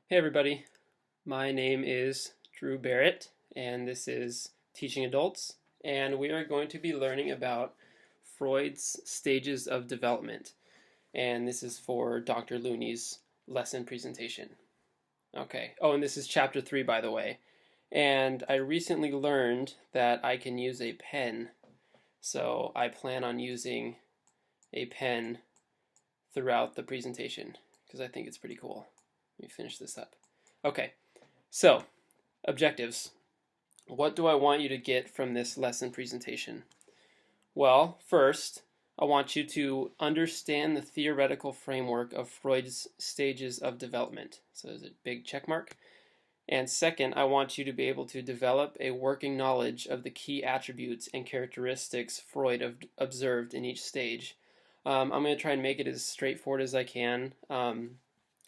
Hey everybody, my name is Drew Barrett, and this is Teaching Adults, and we are going to be learning about Freud's stages of development, and this is for Dr. Looney's lesson presentation. Okay, oh, and this is chapter 3, by the way, and I recently learned that I can use a pen, so I plan on using a pen throughout the presentation, because I think it's pretty cool. Let me finish this up. Okay, so objectives. What do I want you to get from this lesson presentation? Well, first, I want you to understand the theoretical framework of Freud's stages of development. So there's a big check mark. And second, I want you to be able to develop a working knowledge of the key attributes and characteristics Freud observed in each stage. I'm going to try and make it as straightforward as I can.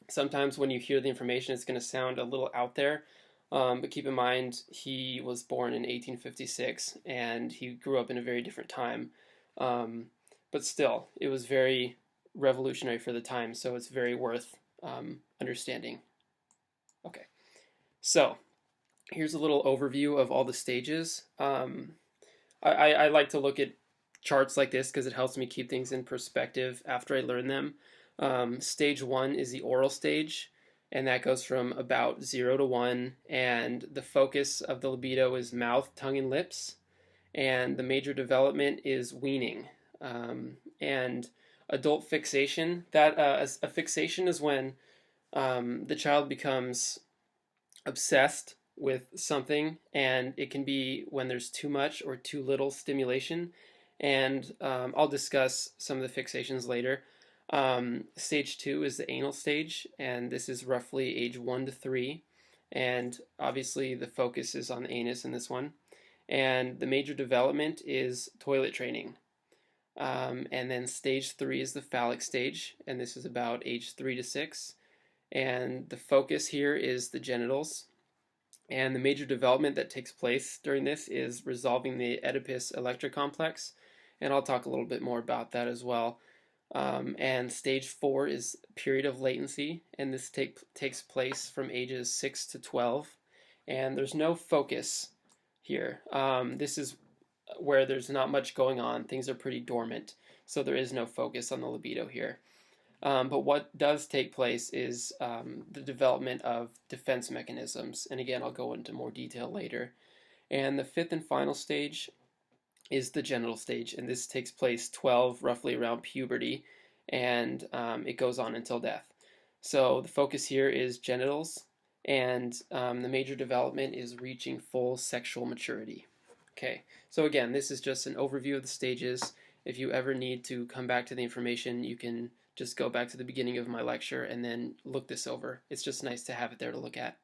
Sometimes when you hear the information, it's going to sound a little out there. But keep in mind, he was born in 1856 and he grew up in a very different time. But still, it was very revolutionary for the time, so it's very worth understanding. Okay, so here's a little overview of all the stages. I like to look at charts like this because it helps me keep things in perspective after I learn them. Stage 1 is the oral stage, and that goes from about 0 to 1, and the focus of the libido is mouth, tongue, and lips, and the major development is weaning. And adult fixation, a fixation is when the child becomes obsessed with something, and it can be when there's too much or too little stimulation, and I'll discuss some of the fixations later. Stage 2 is the anal stage, and this is roughly age 1 to 3, and obviously the focus is on the anus in this one. And the major development is toilet training. And then stage 3 is the phallic stage, and this is about age 3 to 6. And the focus here is the genitals. And the major development that takes place during this is resolving the Oedipus-Electra complex, and I'll talk a little bit more about that as well. And stage 4 is period of latency, and this takes place from ages 6 to 12. And there's no focus here. This is where there's not much going on. Things are pretty dormant, so there is no focus on the libido here. But what does take place is the development of defense mechanisms, and again, I'll go into more detail later. And the fifth and final stage is the genital stage, and this takes place 12, roughly around puberty, and it goes on until death. So the focus here is genitals, and the major development is reaching full sexual maturity. Okay, so again, this is just an overview of the stages. If you ever need to come back to the information, you can just go back to the beginning of my lecture and then look this over. It's just nice to have it there to look at.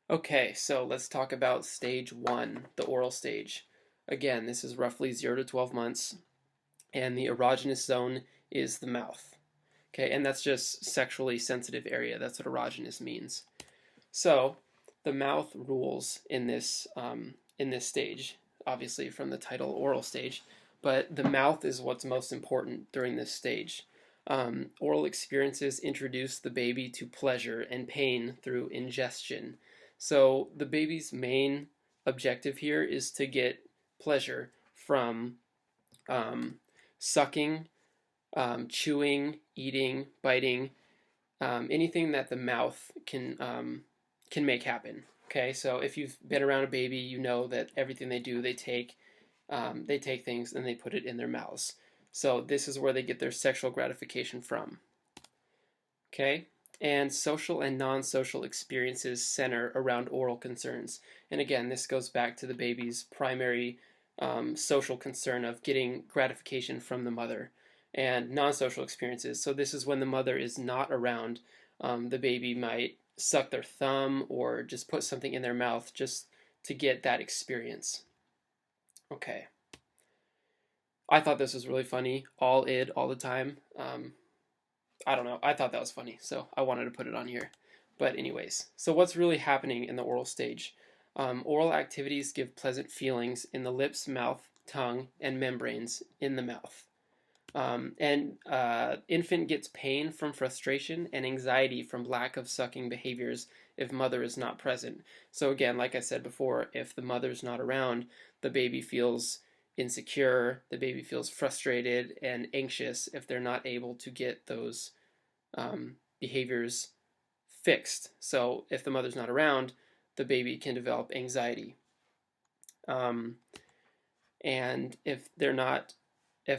Okay, so let's talk about stage 1, the oral stage. Again, this is roughly 0 to 12 months, and the erogenous zone is the mouth. Okay, and that's just sexually sensitive area. That's what erogenous means. So the mouth rules in this stage, obviously from the title oral stage, but the mouth is what's most important during this stage. Oral experiences introduce the baby to pleasure and pain through ingestion. So the baby's main objective here is to get pleasure from sucking, chewing, eating, biting, anything that the mouth can make happen. Okay, so if you've been around a baby, you know that everything they do, they take things and they put it in their mouths. So this is where they get their sexual gratification from. Okay, and social and non-social experiences center around oral concerns. And again, this goes back to the baby's primary social concern of getting gratification from the mother, and non-social experiences. So this is when the mother is not around. The baby might suck their thumb or just put something in their mouth just to get that experience. Okay. I thought this was really funny. All id, all the time. I don't know. I thought that was funny, so I wanted to put it on here. But anyways, so what's really happening in the oral stage? Oral activities give pleasant feelings in the lips, mouth, tongue, and membranes in the mouth. Infant gets pain from frustration and anxiety from lack of sucking behaviors if mother is not present. So again, like I said before, if the mother's not around, the baby feels insecure, the baby feels frustrated and anxious if they're not able to get those behaviors fixed. So if the mother's not around, the baby can develop anxiety. Um, and if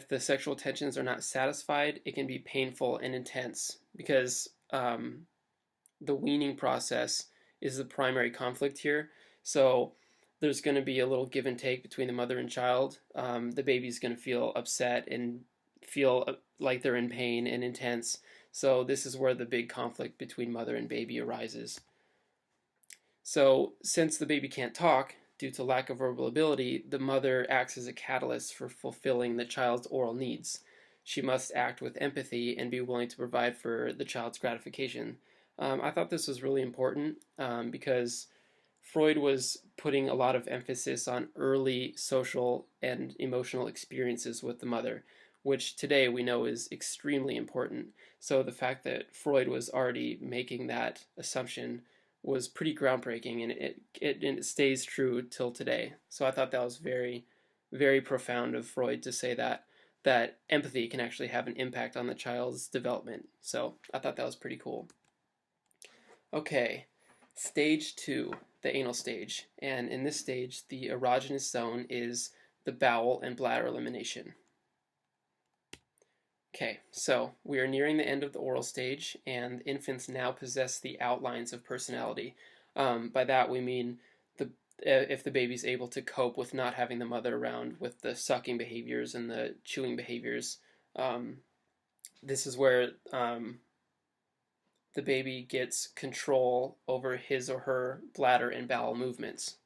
the sexual tensions are not satisfied, it can be painful and intense because the weaning process is the primary conflict here. So there's going to be a little give and take between the mother and child. The baby's going to feel upset and feel like they're in pain and intense. So this is where the big conflict between mother and baby arises. So since the baby can't talk due to lack of verbal ability, the mother acts as a catalyst for fulfilling the child's oral needs. She must act with empathy and be willing to provide for the child's gratification. I thought this was really important because Freud was putting a lot of emphasis on early social and emotional experiences with the mother, which today we know is extremely important. So the fact that Freud was already making that assumption was pretty groundbreaking, and it stays true till today. So I thought that was very, very profound of Freud to say that empathy can actually have an impact on the child's development. So I thought that was pretty cool. Okay, stage 2, the anal stage. And in this stage, the erogenous zone is the bowel and bladder elimination. Okay, so we are nearing the end of the oral stage, and infants now possess the outlines of personality. By that we mean if the baby's able to cope with not having the mother around, with the sucking behaviors and the chewing behaviors. This is where the baby gets control over his or her bladder and bowel movements.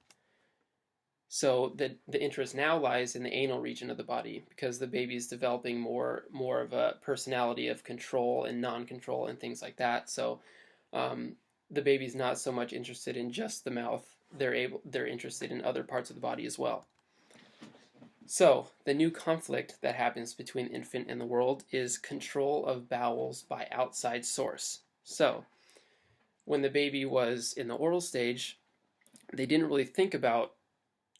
So the interest now lies in the anal region of the body because the baby is developing more of a personality of control and non-control and things like that. So the baby's not so much interested in just the mouth. They're interested in other parts of the body as well. So the new conflict that happens between the infant and the world is control of bowels by outside source. So when the baby was in the oral stage, they didn't really think about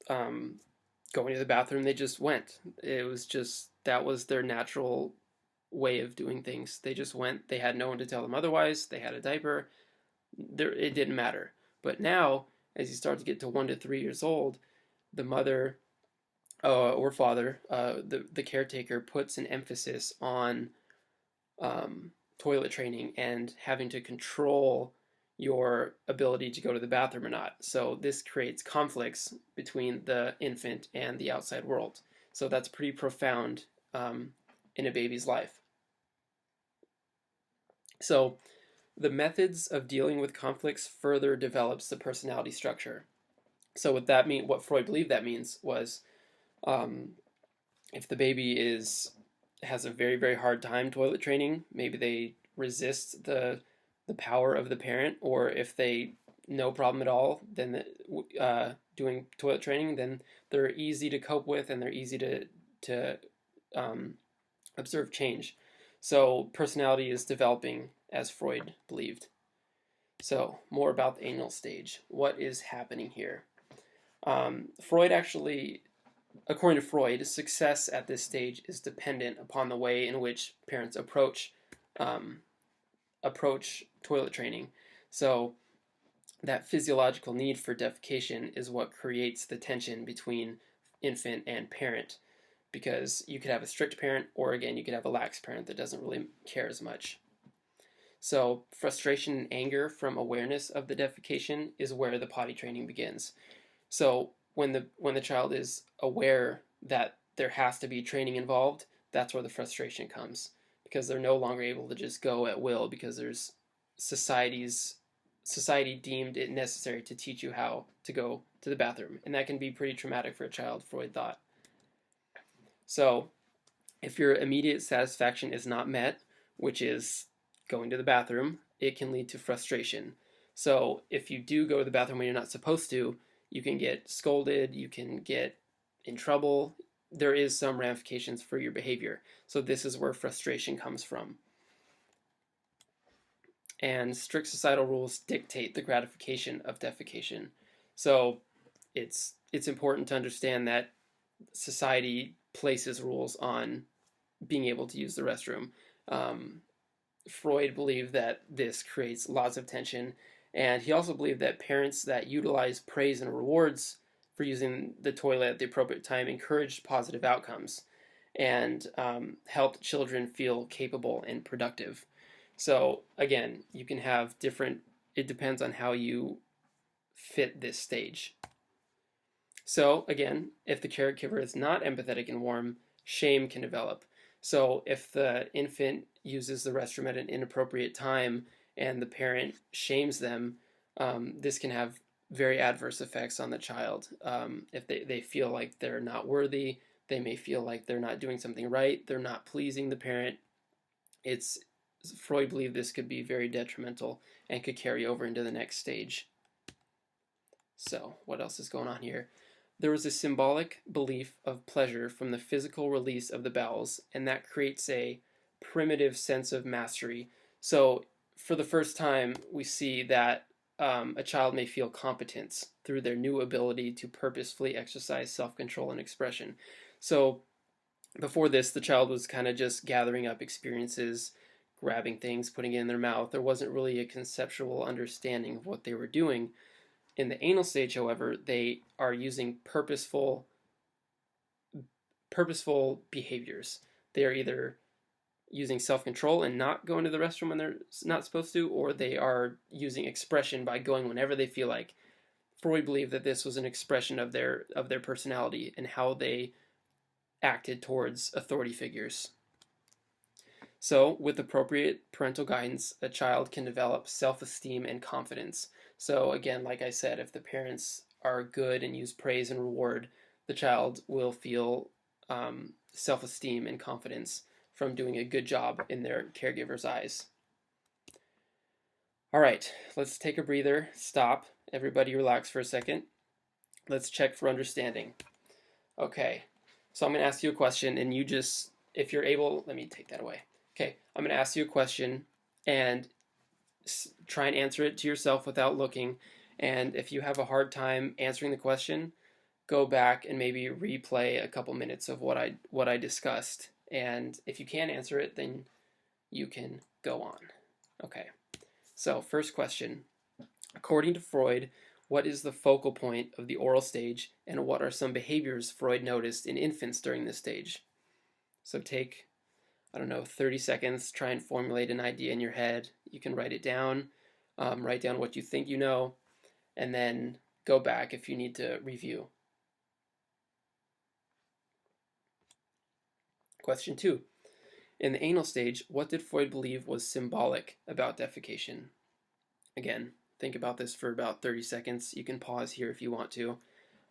going to the bathroom. They just went. It was just, that was their natural way of doing things. They just went. They had no one to tell them otherwise. They had a diaper. It didn't matter. But now, as you start to get to 1 to 3 years old, the mother or father, the caretaker, puts an emphasis on toilet training and having to control your ability to go to the bathroom or not. So this creates conflicts between the infant and the outside world. So that's pretty profound in a baby's life. So the methods of dealing with conflicts further develops the personality structure. So what Freud believed that means was if the baby has a very, very hard time toilet training, maybe they resist the power of the parent, or if they no problem at all, then doing toilet training, then they're easy to cope with and they're easy to observe change. So personality is developing as Freud believed. So more about the anal stage. What is happening here? Freud actually, according to Freud, success at this stage is dependent upon the way in which parents approach toilet training. So that physiological need for defecation is what creates the tension between infant and parent, because you could have a strict parent, or again, you could have a lax parent that doesn't really care as much. So frustration and anger from awareness of the defecation is where the potty training begins. So when the child is aware that there has to be training involved, that's where the frustration comes, because they're no longer able to just go at will because there's society deemed it necessary to teach you how to go to the bathroom, and that can be pretty traumatic for a child, Freud thought. So if your immediate satisfaction is not met, which is going to the bathroom, it can lead to frustration. So if you do go to the bathroom when you're not supposed to, you can get scolded, you can get in trouble, there is some ramifications for your behavior. So this is where frustration comes from. And strict societal rules dictate the gratification of defecation. So it's important to understand that society places rules on being able to use the restroom. Freud believed that this creates lots of tension, and he also believed that parents that utilize praise and rewards for using the toilet at the appropriate time encouraged positive outcomes and helped children feel capable and productive. So again, you can have different, it depends on how you fit this stage. So again, if the caregiver is not empathetic and warm, shame can develop. So if the infant uses the restroom at an inappropriate time and the parent shames them, this can have very adverse effects on the child. If they feel like they're not worthy, they may feel like they're not doing something right, they're not pleasing the parent. Freud believed this could be very detrimental and could carry over into the next stage. So what else is going on here? There was a symbolic belief of pleasure from the physical release of the bowels, and that creates a primitive sense of mastery. So for the first time, we see that a child may feel competence through their new ability to purposefully exercise self-control and expression. So before this, the child was kind of just gathering up experiences, grabbing things, putting it in their mouth. There wasn't really a conceptual understanding of what they were doing. In the anal stage, however, they are using purposeful behaviors. They are either using self-control and not going to the restroom when they're not supposed to, or they are using expression by going whenever they feel like. Freud believed that this was an expression of their personality and how they acted towards authority figures. So, with appropriate parental guidance, a child can develop self-esteem and confidence. So again, like I said, if the parents are good and use praise and reward, the child will feel self-esteem and confidence from doing a good job in their caregiver's eyes. All right, let's take a breather, stop, everybody relax for a second. Let's check for understanding. Okay, so I'm going to ask you a question, and you just, if you're able, let me take that away. Okay, I'm going to ask you a question, and try and answer it to yourself without looking. And if you have a hard time answering the question, go back and maybe replay a couple minutes of what I discussed. And if you can't answer it, then you can go on. Okay, so first question. According to Freud, what is the focal point of the oral stage, and what are some behaviors Freud noticed in infants during this stage? So take, 30 seconds, try and formulate an idea in your head. You can write it down, write down what you think you know, and then go back if you need to review. Question 2. In the anal stage, what did Freud believe was symbolic about defecation? Again, think about this for about 30 seconds. You can pause here if you want to.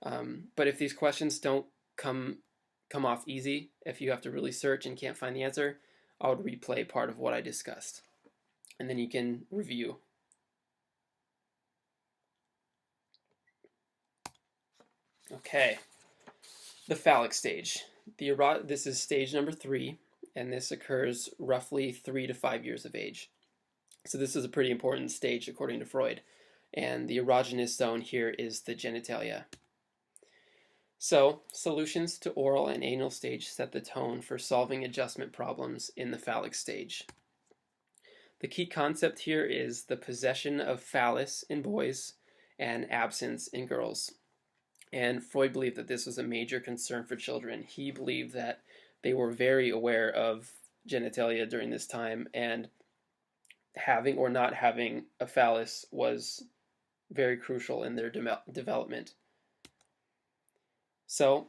But if these questions don't come off easy, if you have to really search and can't find the answer, I would replay part of what I discussed. And then you can review. Okay. The phallic stage. This is stage number 3, and this occurs roughly 3 to 5 years of age. So this is a pretty important stage according to Freud. And the erogenous zone here is the genitalia. So, solutions to oral and anal stage set the tone for solving adjustment problems in the phallic stage. The key concept here is the possession of phallus in boys and absence in girls. And Freud believed that this was a major concern for children. He believed that they were very aware of genitalia during this time, and having or not having a phallus was very crucial in their development. So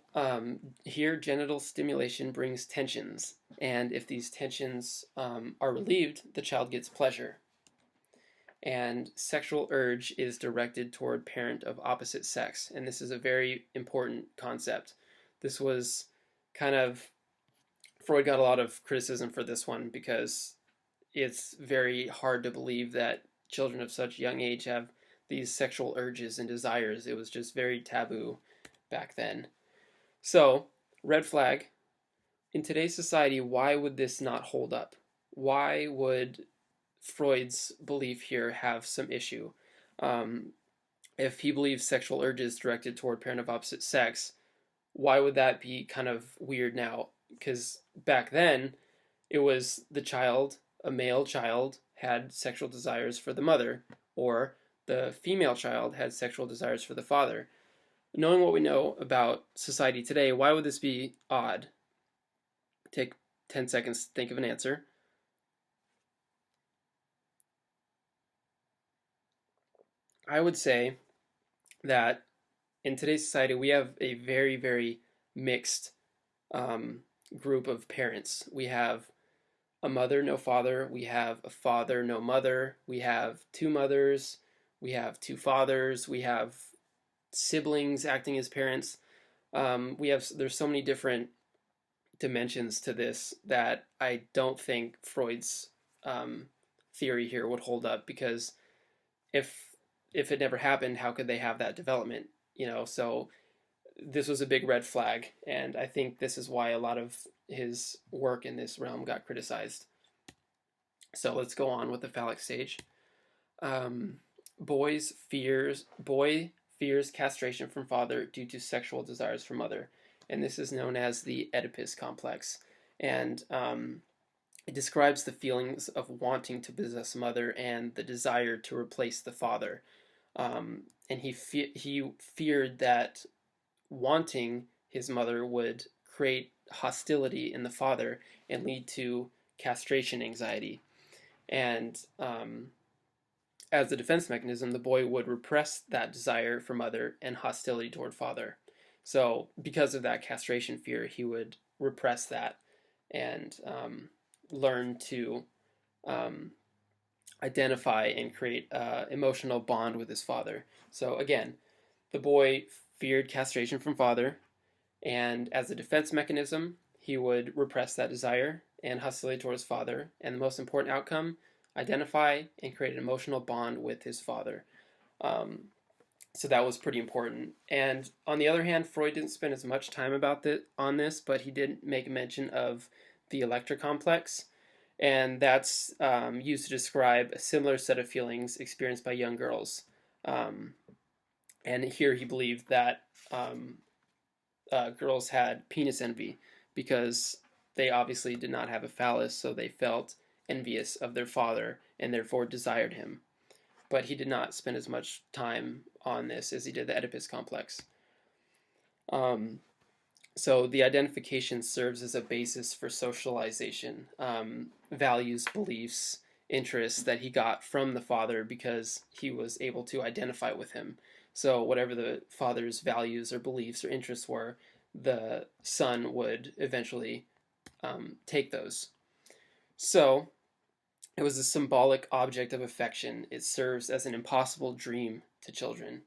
here genital stimulation brings tensions, and if these tensions are relieved, the child gets pleasure. And sexual urge is directed toward parent of opposite sex, and this is a very important concept. This was Freud got a lot of criticism for this one because it's very hard to believe that children of such young age have these sexual urges and desires. It was just very taboo back then. So red flag. In today's society, why would this not hold up? Why would Freud's belief here have some issue? Um, if he believes sexual urges directed toward parent of opposite sex, why would that be kind of weird now? Because back then, it was the child, a male child, had sexual desires for the mother, or the female child had sexual desires for the father. Knowing what we know about society today, why would this be odd? Take 10 seconds to think of an answer. I would say that in today's society, we have a very, very mixed um, group of parents. We have a mother, no father. We have a father, no mother. We have two mothers. We have two fathers. We have siblings acting as parents. There's so many different dimensions to this that I don't think Freud's um, theory here would hold up, because if if it never happened, how could they have that development? So this was a big red flag, and I think this is why a lot of his work in this realm got criticized. So let's go on with the phallic stage. Um, boy fears castration from father due to sexual desires for mother, and this is known as the Oedipus complex. And it describes the feelings of wanting to possess mother and the desire to replace the father. And he feared that wanting his mother would create hostility in the father and lead to castration anxiety. And as a defense mechanism, the boy would repress that desire for mother and hostility toward father. So, because of that castration fear, he would repress that and learn to um, identify and create an emotional bond with his father. So, again, the boy feared castration from father, and as a defense mechanism, he would repress that desire and hostility towards his father. And the most important outcome, identify and create an emotional bond with his father. Um, so that was pretty important. And on the other hand, Freud didn't spend as much time on this, but he did make mention of the Electra complex, and that's used to describe a similar set of feelings experienced by young girls. Um, and here he believed that girls had penis envy because they obviously did not have a phallus, so they felt envious of their father and therefore desired him. But he did not spend as much time on this as he did the Oedipus complex. Um, so the identification serves as a basis for socialization, values, beliefs, interests that he got from the father because he was able to identify with him. So whatever the father's values or beliefs or interests were, the son would eventually take those. So it was a symbolic object of affection. It serves as an impossible dream to children.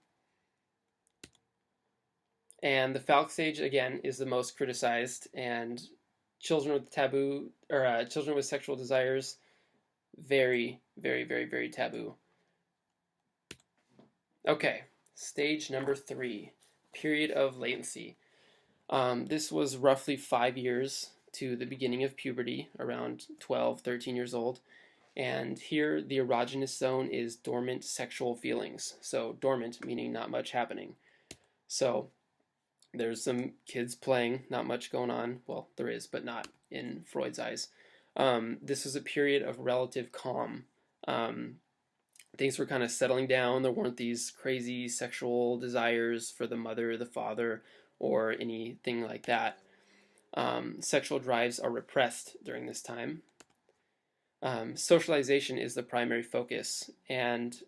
And the phallic stage, again, is the most criticized, and children with children with sexual desires, very, very, very, very taboo. Okay, stage number 3, period of latency. This was roughly 5 years to the beginning of puberty, around 12, 13 years old. And here, the erogenous zone is dormant sexual feelings. So, dormant meaning not much happening. So, there's some kids playing, not much going on. Well, there is, but not in Freud's eyes. This was a period of relative calm. Things were kind of settling down. There weren't these crazy sexual desires for the mother, the father, or anything like that. Sexual drives are repressed during this time. Socialization is the primary focus, and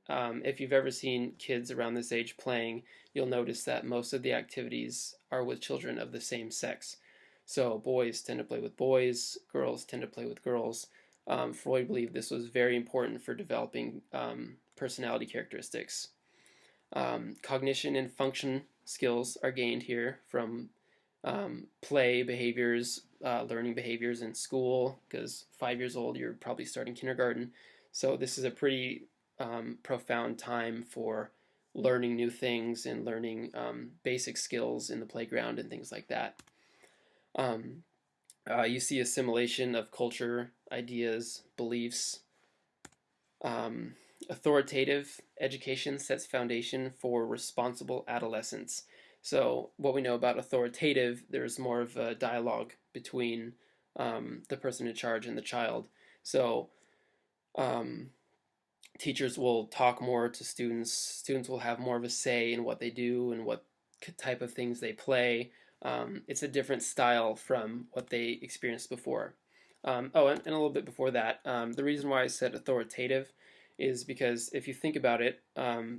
if you've ever seen kids around this age playing, you'll notice that most of the activities are with children of the same sex. So boys tend to play with boys, girls tend to play with girls. Freud believed this was very important for developing personality characteristics. Cognition and function skills are gained here from play behaviors, learning behaviors in school, because 5 years old, you're probably starting kindergarten. So this is a pretty profound time for learning new things and learning basic skills in the playground and things like that. Um, you see assimilation of culture, ideas, beliefs. Um, Authoritative education sets foundation for responsible adolescence. So, what we know about authoritative, there's more of a dialogue between the person in charge and the child. So, um, teachers will talk more to students. Students will have more of a say in what they do and what type of things they play. It's a different style from what they experienced before. And a little bit before that, the reason why I said authoritative is because if you think about it,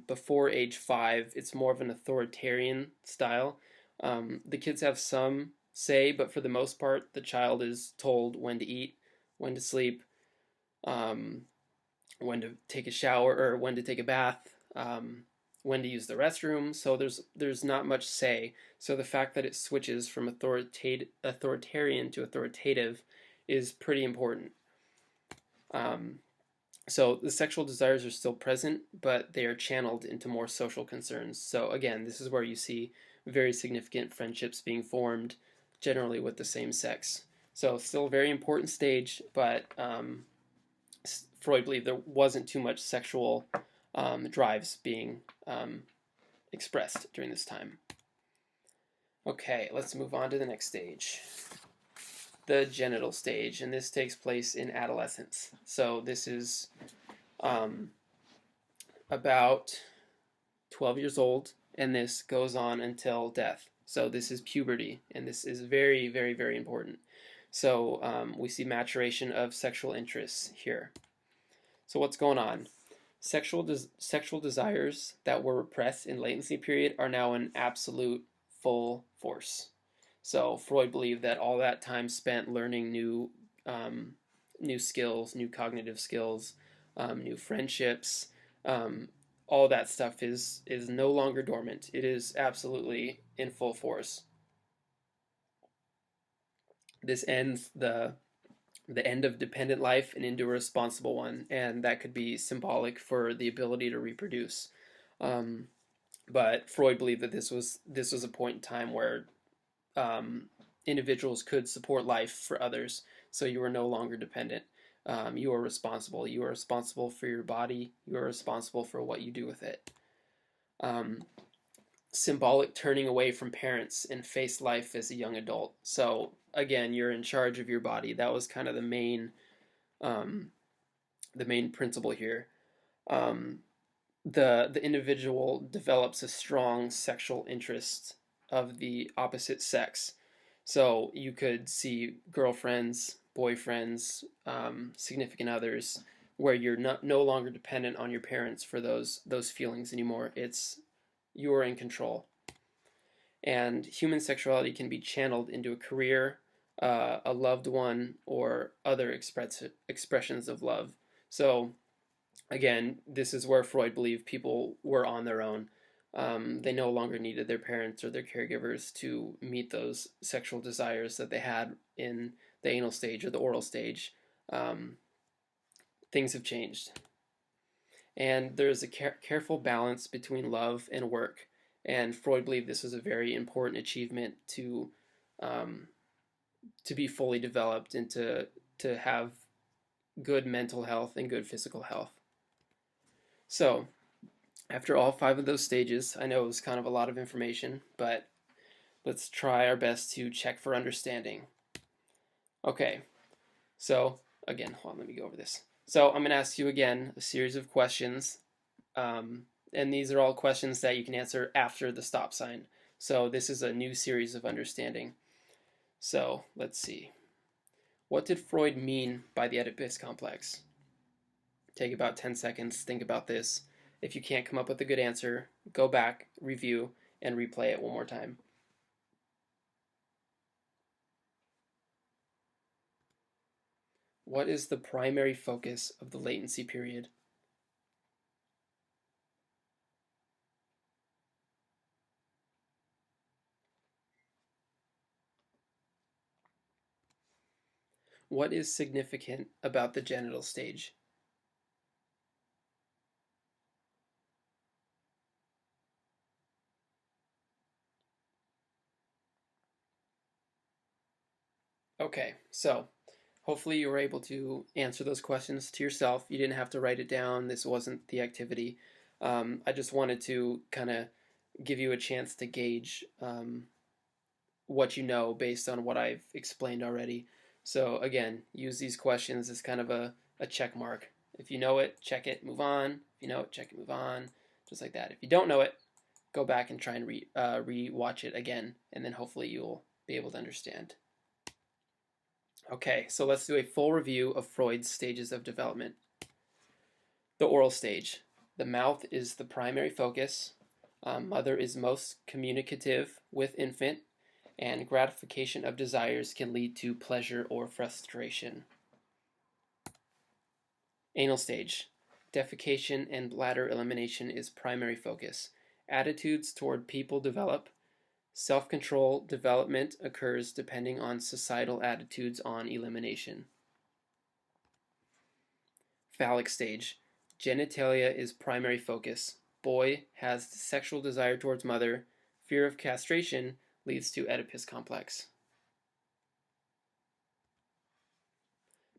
before age 5, it's more of an authoritarian style. The kids have some say, but for the most part, the child is told when to eat, when to sleep, um, when to take a shower or when to take a bath, when to use the restroom. So there's not much say. So the fact that it switches from authoritarian to authoritative is pretty important. Um, so the sexual desires are still present, but they are channeled into more social concerns. So again, this is where you see very significant friendships being formed, generally with the same sex. So still a very important stage, but Freud believed there wasn't too much sexual drives being expressed during this time. Okay, let's move on to the next stage, the genital stage, and this takes place in adolescence. So this is um, about 12 years old, and this goes on until death. So this is puberty, and this is very, very, very important. So we see maturation of sexual interests here. So what's going on? Sexual desires that were repressed in latency period are now in absolute full force. So Freud believed that all that time spent learning new skills, new cognitive skills, new friendships, all that stuff is no longer dormant. It is absolutely in full force. This ends the end of dependent life and into a responsible one, and that could be symbolic for the ability to reproduce. Um, but Freud believed that this was a point in time where um, individuals could support life for others, so you were no longer dependent. You are responsible. You are responsible for your body. You are responsible for what you do with it. Um, Symbolic turning away from parents and face life as a young adult. So again, you're in charge of your body. That was kind of um, the main principle here. Um, the individual develops a strong sexual interest of the opposite sex. So you could see girlfriends, boyfriends, significant others, where you're no longer dependent on your parents for those feelings anymore. It's you are in control, and human sexuality can be channeled into a career, a loved one, or other expressions of love. So again, this is where Freud believed people were on their own. They no longer needed their parents or their caregivers to meet those sexual desires that they had in the anal stage or the oral stage. Um, Things have changed. And there's a careful balance between love and work. And Freud believed this was a very important achievement um, to be fully developed and to have good mental health and good physical health. So, after all 5 of those stages, I know it was kind of a lot of information, but let's try our best to check for understanding. Okay, so again, hold on, let me go over this. So I'm going to ask you again a series of questions, and these are all questions that you can answer after the stop sign. So this is a new series of understanding. So let's see. What did Freud mean by the Oedipus complex? Take about 10 seconds, think about this. If you can't come up with a good answer, go back, review, and replay it one more time. What is the primary focus of the latency period? What is significant about the genital stage? Okay, so hopefully you were able to answer those questions to yourself. You didn't have to write it down. This wasn't the activity. I just wanted to kind of give you a chance to gauge what you know based on what I've explained already. So again, use these questions as kind of a check mark. If you know it, check it, move on. If you know it, check it, move on. Just like that. If you don't know it, go back and try and re-watch it again, and then hopefully you'll be able to understand. Okay, so let's do a full review of Freud's stages of development. The oral stage. The mouth is the primary focus. Mother is most communicative with infant, and gratification of desires can lead to pleasure or frustration. Anal stage. Defecation and bladder elimination is primary focus. Attitudes toward people develop. Self-control development occurs depending on societal attitudes on elimination. Phallic stage. Genitalia is primary focus. Boy has sexual desire towards mother. Fear of castration leads to Oedipus complex.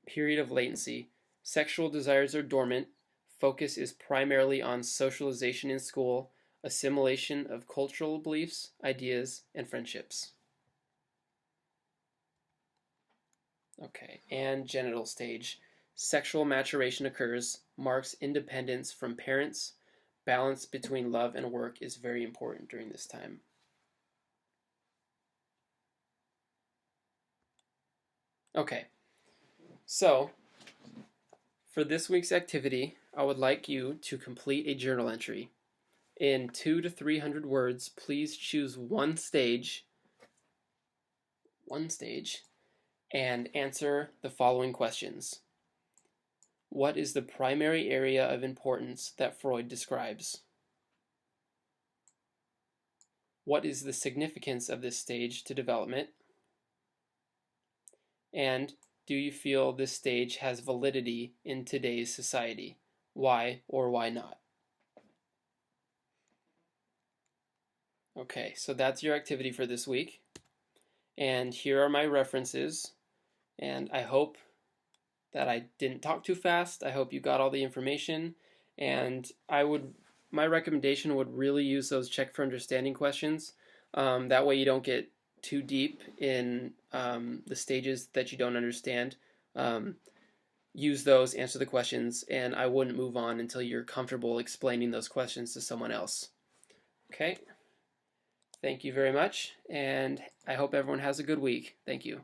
Period of latency. Sexual desires are dormant. Focus is primarily on socialization in school, assimilation of cultural beliefs, ideas, and friendships. Okay, and genital stage. Sexual maturation occurs, marks independence from parents. Balance between love and work is very important during this time. Okay, so for this week's activity, I would like you to complete a journal entry. In 200 to 300 words, please choose one stage, and answer the following questions. What is the primary area of importance that Freud describes? What is the significance of this stage to development? And do you feel this stage has validity in today's society? Why or why not? Okay, so that's your activity for this week. And here are my references. And I hope that I didn't talk too fast. I hope you got all the information. And my recommendation would really use those check for understanding questions. That way you don't get too deep in the stages that you don't understand. Use those, answer the questions, and I wouldn't move on until you're comfortable explaining those questions to someone else. Okay? Thank you very much, and I hope everyone has a good week. Thank you.